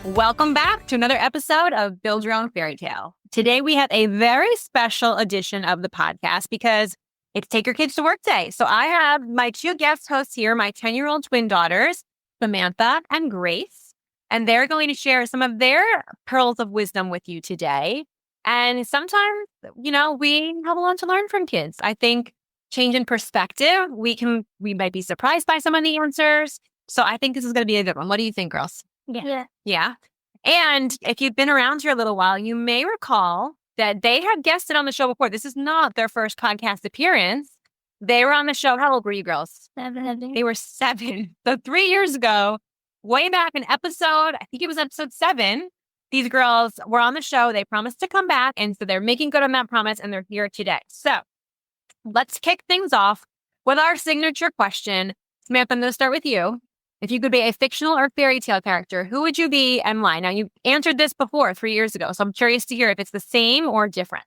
Welcome back to another episode of Build Your Own Fairy Tale. Today we have a very special edition of the podcast because it's Take Your Kids to Work Day. So I have my two guest hosts here, my 10-year-old twin daughters, Samantha and Grace, and they're going to share some of their pearls of wisdom with you today. And sometimes, we have a lot to learn from kids. I think change in perspective, we might be surprised by some of the answers. So I think this is going to be a good one. What do you think, girls? Yeah. And if you've been around here a little while, you may recall that they have guested on the show before. This is not their first podcast appearance. They were on the show. How old were you girls? 7. They were 7. So 3 years ago, way back in I think it was episode 7, these girls were on the show. They promised to come back. And so they're making good on that promise and they're here today. So let's kick things off with our signature question. Samantha, I'm going to start with you. If you could be a fictional or fairy tale character, who would you be and why? Now, you answered this before 3 years ago, so I'm curious to hear if it's the same or different.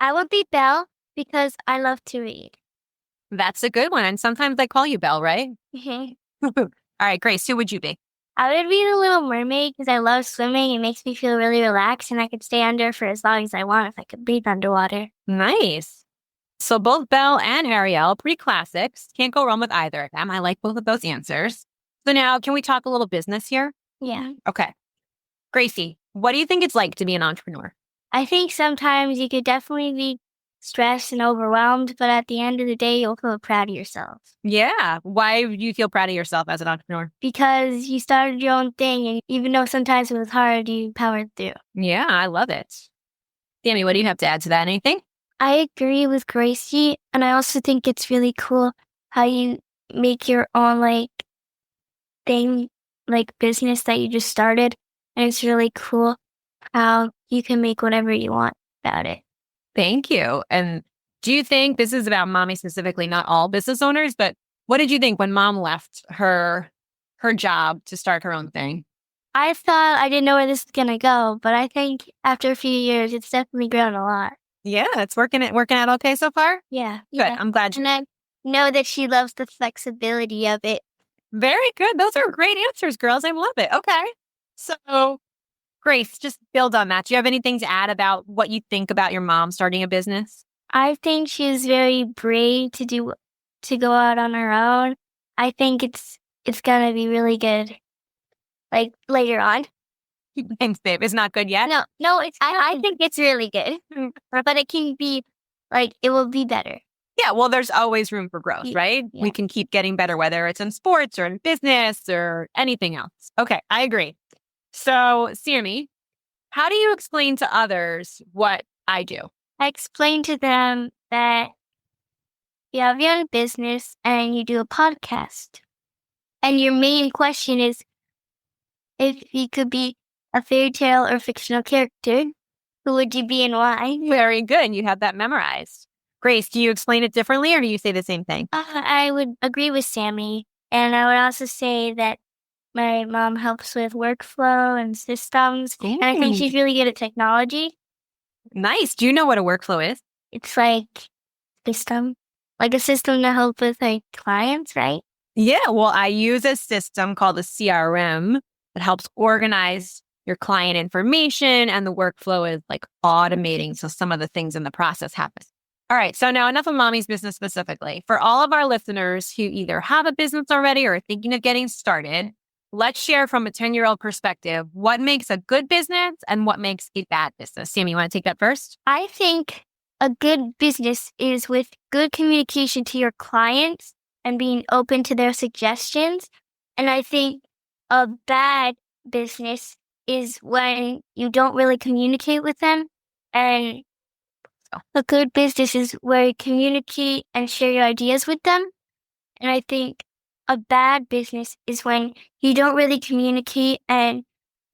I would be Belle because I love to read. That's a good one. And sometimes I call you Belle, right? Mm-hmm. All right, Grace, who would you be? I would be the Little Mermaid because I love swimming. It makes me feel really relaxed and I could stay under for as long as I want if I could breathe underwater. Nice. So both Belle and Ariel, pretty classics. Can't go wrong with either of them. I like both of those answers. So now, can we talk a little business here? Yeah. Okay. Gracie, what do you think it's like to be an entrepreneur? I think sometimes you could definitely be stressed and overwhelmed, but at the end of the day, you'll feel proud of yourself. Yeah. Why do you feel proud of yourself as an entrepreneur? Because you started your own thing, and even though sometimes it was hard, you powered through. Yeah, I love it. Sammy, what do you have to add to that? Anything? I agree with Gracie, and I also think it's really cool how you make your own, thing, business that you just started. And it's really cool how you can make whatever you want about it. Thank you. And do you think this is about mommy specifically, not all business owners, but what did you think when mom left her job to start her own thing? I thought I didn't know where this was going to go, but I think after a few years, it's definitely grown a lot. Yeah, it's working out okay so far? Yeah. Good. Yeah. I'm glad. And I know that she loves the flexibility of it. Very good. Those are great answers, girls. I love it. Okay. So, Grace, just build on that. Do you have anything to add about what you think about your mom starting a business? I think she's very brave to go out on her own. I think it's gonna be really good, later on. Thanks, babe. It's not good yet? No. I think it's really good, but it can be it will be better. Yeah, well, there's always room for growth, right? Yeah. We can keep getting better, whether it's in sports or in business or anything else. Okay, I agree. So, Sammy, how do you explain to others what I do? I explain to them that you have your own business and you do a podcast. And your main question is if you could be a fairy tale or fictional character, who would you be and why? Very good. You have that memorized. Grace, do you explain it differently or do you say the same thing? I would agree with Sammy. And I would also say that my mom helps with workflow and systems. And I think she's really good at technology. Nice. Do you know what a workflow is? It's a system to help with clients, right? Yeah. Well, I use a system called a CRM that helps organize your client information, and the workflow is automating. So some of the things in the process happen. All right. So now enough of mommy's business specifically. For all of our listeners who either have a business already or are thinking of getting started, let's share from a 10-year-old perspective what makes a good business and what makes a bad business. Sammy, you want to take that first? I think a good business is with good communication to your clients and being open to their suggestions. And I think a bad business is when you don't really communicate with them. And a good business is where you communicate and share your ideas with them. And I think a bad business is when you don't really communicate and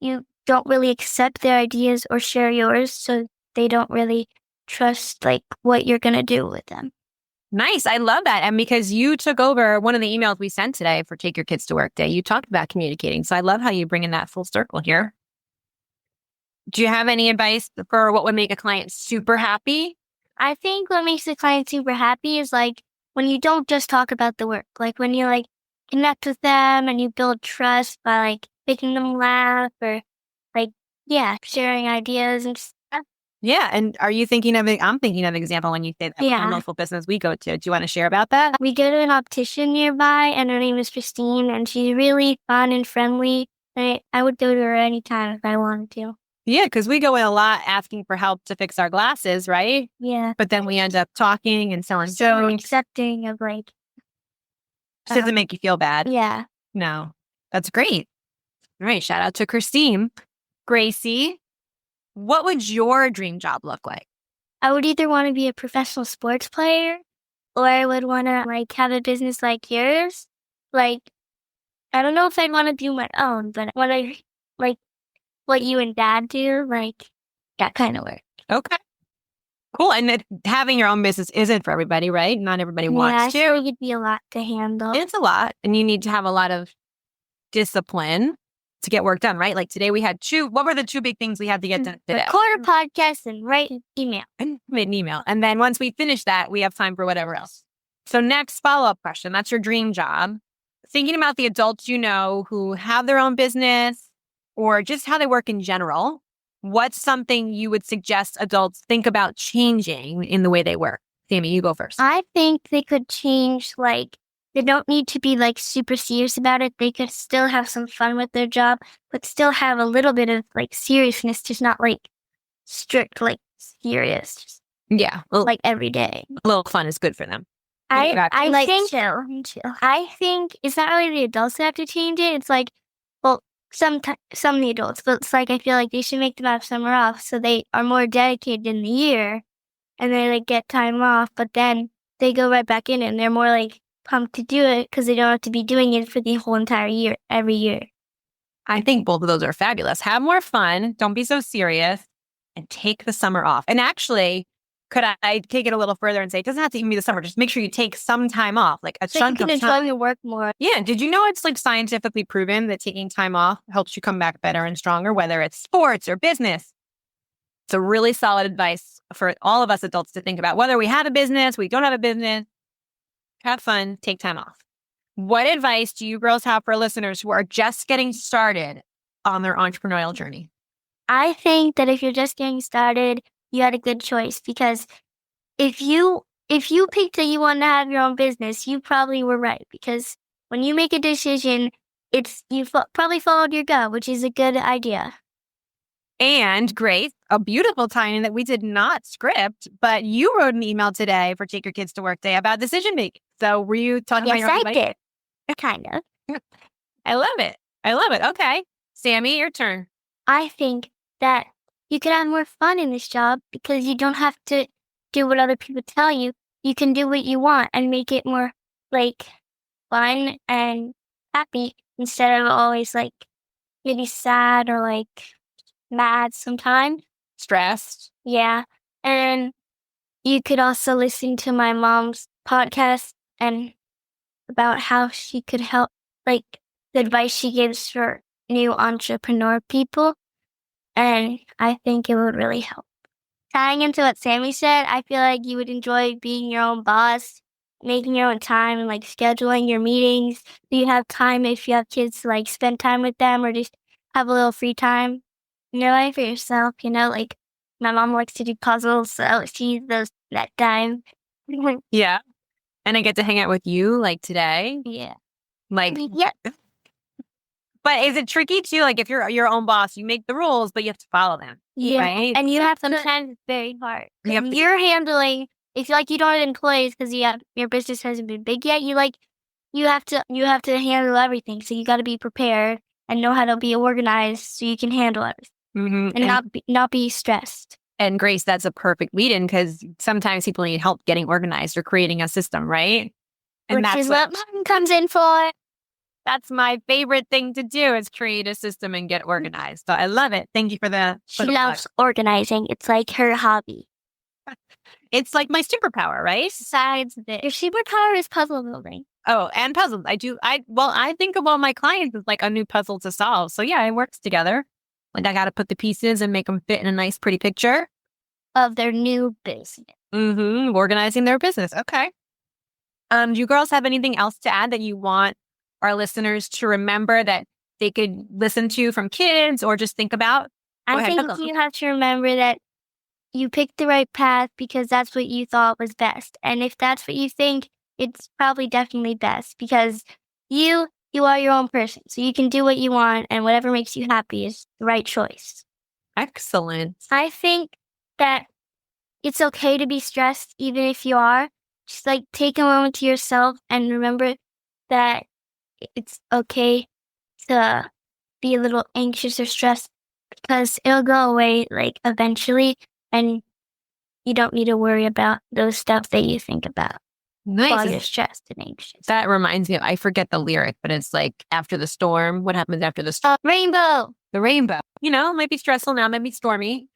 you don't really accept their ideas or share yours, so they don't really trust what you're going to do with them. Nice. I love that. And because you took over one of the emails we sent today for Take Your Kids to Work Day, you talked about communicating. So I love how you bring in that full circle here. Do you have any advice for what would make a client super happy? I think what makes the client super happy is when you don't just talk about the work, when you connect with them and you build trust by making them laugh or Yeah, sharing ideas and stuff. Yeah. And are you thinking of I'm thinking of an example when you say that. Yeah. A local business we go to. Do you want to share about that? We go to an optician nearby, and her name is Christine, and she's really fun and friendly. I would go to her anytime if I wanted to. Yeah, because we go in a lot asking for help to fix our glasses, right? Yeah. But then we end up talking and selling So jokes. accepting of like, Doesn't make you feel bad. yeah. No, that's great. All right. Shout out to Christine. Gracie, what would your dream job look like? I would either want to be a professional sports player, or I would want to like have a business like yours. Like, I don't know if I'd want to do my own, but what I like what you and Dad do, like that kind of work. Okay. Cool. And having your own business isn't for everybody, right? Not everybody wants to. Yeah, I think it'd be a lot to handle. It's a lot. And you need to have a lot of discipline to get work done, right? Like today we had what were the 2 big things we had to get done today? Record a podcast and write an email. And made an email. And then once we finish that, we have time for whatever else. So next follow-up question. That's your dream job. Thinking about the adults you know who have their own business or just how they work in general, what's something you would suggest adults think about changing in the way they work? Sammy, you go first. I think they could change, like, they don't need to be, like, super serious about it. They could still have some fun with their job, but still have a little bit of, like, seriousness, just not, like, strict, like, serious, just, Yeah. like, every day. A little fun is good for them. I like think I think it's not really the adults that have to change it. It's like, well, some of the adults, but it's like I feel like they should make them have summer off so they are more dedicated in the year, and they like get time off. But then they go right back in it, and they're more like pumped to do it because they don't have to be doing it for the whole entire year every year. I think both of those are fabulous. Have more fun. Don't be so serious and take the summer off. And actually, could I take it a little further and say, it doesn't have to even be the summer. Just make sure you take some time off, like a So you chunk can of enjoy time. your work more. Yeah. Did you know it's like scientifically proven that taking time off helps you come back better and stronger, whether it's sports or business? It's a really solid advice for all of us adults to think about, whether we have a business, we don't have a business. Have fun, take time off. What advice do you girls have for listeners who are just getting started on their entrepreneurial journey? I think that if you're just getting started, you had a good choice, because if you picked that you want to have your own business, you probably were right, because when you make a decision, you probably followed your gut, which is a good idea. And Grace, a beautiful timing that we did not script, but you wrote an email today for Take Your Kids to Work Day about decision making. So were you talking about your own advice? Yes, I did. Kind of. I love it. I love it. Okay. Sammy, your turn. I think that you can have more fun in this job because you don't have to do what other people tell you. You can do what you want and make it more like fun and happy instead of always like maybe sad or like mad sometimes. Stressed. Yeah. And you could also listen to my mom's podcast and about how she could help, like the advice she gives for new entrepreneur people. And I think it would really help. Tying into what Sammy said, I feel like you would enjoy being your own boss, making your own time and like scheduling your meetings. So you have time if you have kids to like spend time with them or just have a little free time in your life for yourself. You know, like my mom likes to do puzzles, so she does that time. Yeah. And I get to hang out with you like today. Yeah. Like, Yeah. but is it tricky too? Like if you're your own boss, you make the rules, but you have to follow them. Yeah. Right? And you have sometimes it's very hard. You have to- You're handling, if like you don't have employees because your business hasn't been big yet, you have to handle everything. So you got to be prepared and know how to be organized so you can handle everything and not be stressed. And Grace, that's a perfect lead-in because sometimes people need help getting organized or creating a system, right? And Which that's is what mom comes in for. That's my favorite thing to do is create a system and get organized. So I love it. Thank you for the She loves organizing. It's like her hobby. It's like my superpower, right? Besides this, your superpower is puzzle building. Oh, and puzzles. I think of all my clients as like a new puzzle to solve. So yeah, it works together. Like I got to put the pieces and make them fit in a nice, pretty picture of their new business. Organizing their business. Okay. Do you girls have anything else to add that you want our listeners to remember that they could listen to from kids or just think about I think you have to remember that you picked the right path because that's what you thought was best. And if that's what you think, it's probably definitely best because you are your own person. So you can do what you want and whatever makes you happy is the right choice. Excellent. I think that it's okay to be stressed even if you are. Just like take a moment to yourself and remember that it's okay to be a little anxious or stressed because it'll go away like eventually and you don't need to worry about those stuff that you think about while you're stressed and anxious. That reminds me of, I forget the lyric, but it's like after the storm. What happens after the storm? Rainbow. The rainbow. You know, it might be stressful now, might be stormy,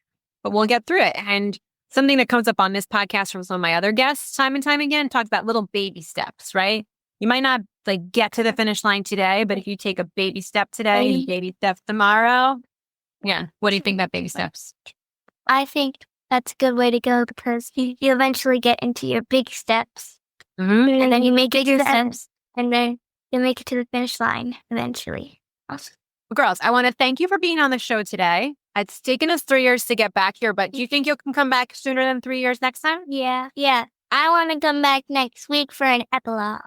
but we'll get through it. And something that comes up on this podcast from some of my other guests time and time again talks about little baby steps, right? You might not like get to the finish line today, but if you take a baby step today and a baby step tomorrow, yeah. What do you think about baby steps? I think that's a good way to go because you eventually get into your big steps. Mm-hmm. And then you make bigger steps and then you make it to the finish line eventually. Awesome. Well, girls, I want to thank you for being on the show today. It's taken us 3 years to get back here, but do you think you can come back sooner than 3 years next time? Yeah. I want to come back next week for an epilogue.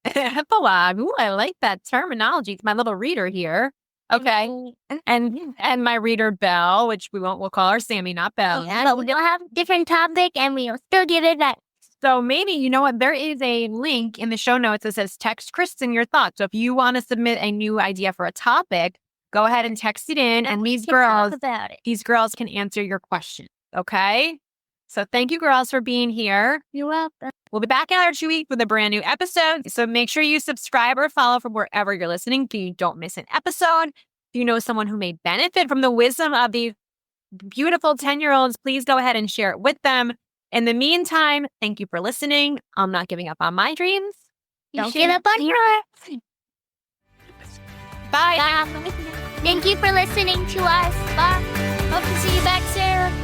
Epilogue. Ooh, I like that terminology. It's my little reader here. Okay. And my reader, Belle, which we'll call her Sammy, not Belle. Yeah, but we'll have a different topic and we'll still get it right. So maybe, you know what, there is a link in the show notes that says text Kristen your thoughts. So if you want to submit a new idea for a topic, go ahead and text it in and these girls can answer your question. Okay? So thank you, girls, for being here. You're welcome. We'll be back in 2 weeks with a brand new episode. So make sure you subscribe or follow from wherever you're listening so you don't miss an episode. If you know someone who may benefit from the wisdom of these beautiful 10-year-olds, please go ahead and share it with them. In the meantime, thank you for listening. I'm not giving up on my dreams. Don't give up on yours. Bye. Thank you for listening to us. Bye. Hope to see you back soon.